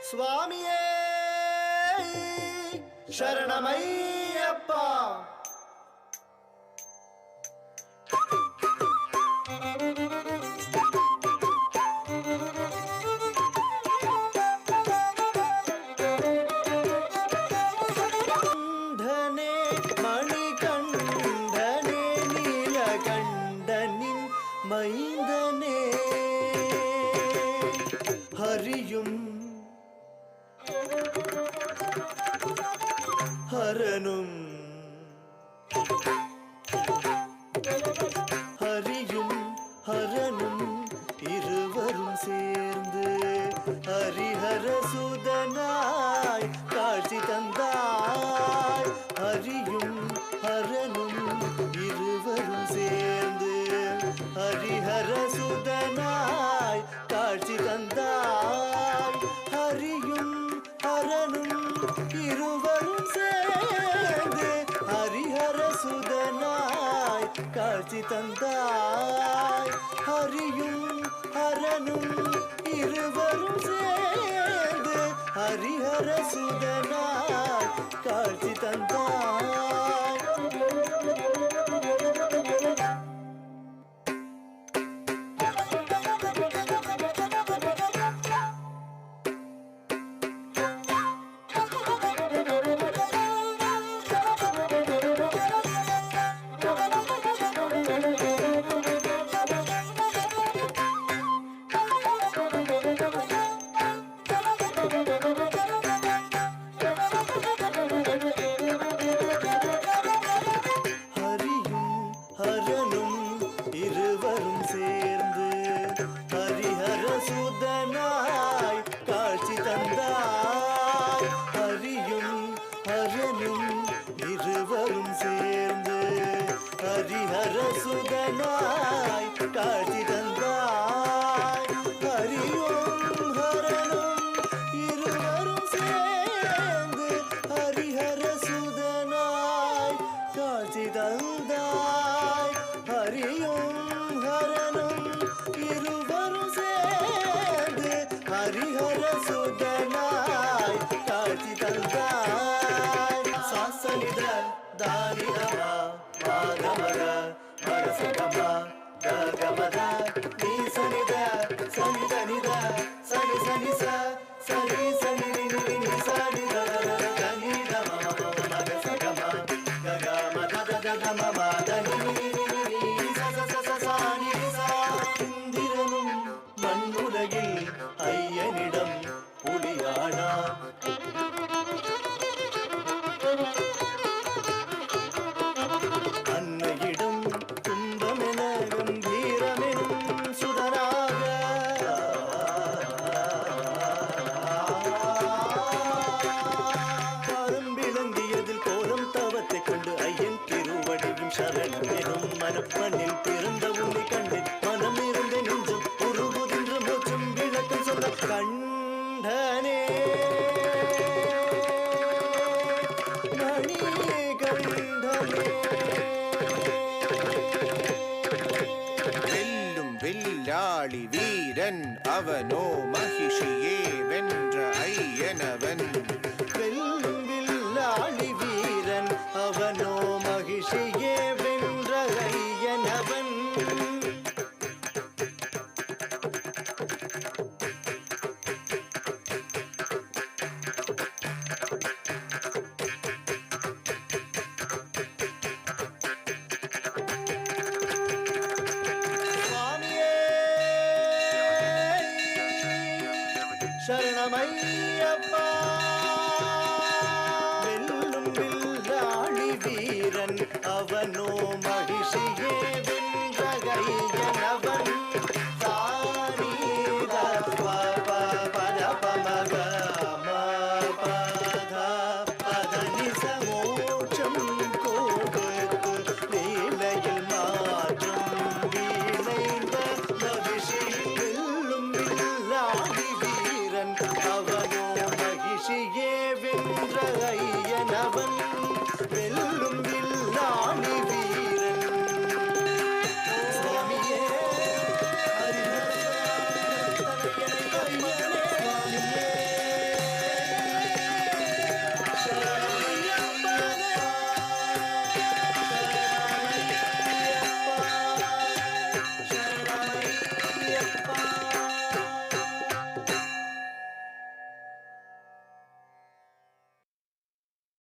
சுவாமியே சரணமையப்பா. மணிகண்டனே நீலகண்டனின் மைந்தனே ஹரியும் ஹரனும் ஹரியும் ஹரனும் இருவரும் சேர்ந்து ஹரிஹர சுதனாய் காட்சி தந்தாய். ஹரியும் ஹரனும் இருவரும் சேர்ந்து ஹரிஹர சுதனாய் காட்சி தந்தாய். ஹரியும் ஹரனும் இருவரும் சேர்ந்து ஹரிஹர சுதனாய் காட்சி தந்தாய். ஹரியும் ஹரனும் இருவரும் சேர்ந்து ஹரிஹர சுதனாய் காட்சி தந்தாய். இருவரும் சேர்ந்து ஹரிஹர சுதனாய் காட்சி தந்தாய். ஹரியும் ஹரனும் இருவரும் சேர்ந்து ஹரிஹர சுதனாய் காட்சி தந்தாய். ஹரியும் ஹரனும் இருவரும் சேர்ந்து ஹரிஹர சுதனாய் காட்சி தந்தாய். ஹரியும் ஹரனும் இருவரும் சேர்ந்து ஹரிஹர சுதனாய் காட்சி தந்தாய். சாசனித தானிதமா மாதமர மரசகமா ககமத நீசனித சனிதனித சனி சனிச சனி சனி நினி சனித கனிதமா மரசகமா ககமத ககம இந்திரனும் மண்ணுலகில் ஐயனிடம் புலியானார். அன்னையிடம் துன்பமென கம்பீரமெனும் சுடராக காலம் விளங்கியதில் கோலம் தவத்தை கண்டு ஐயன் திருவடியும் சரணம் எனும் மனப்பண்ணில் பிறந்த உன்னை கண்டு மனம் இருந்த நெஞ்சம் உருகுகின்ற மோட்சம் விளக்கம் சொன்ன கண்டனே மணிகண்டனே. வெல்லும் வில்லாளி வீரன் அவனோ மகிஷியே வென்ற ஐயனவன். வெல்லும் வில்லாளி வீரன் அவனோ மகிஷியே வென்ற ஐயனவன். சரணமையப்பா. வெல்லும் வில்லாளி வீரன் அவனோ மகிஷியே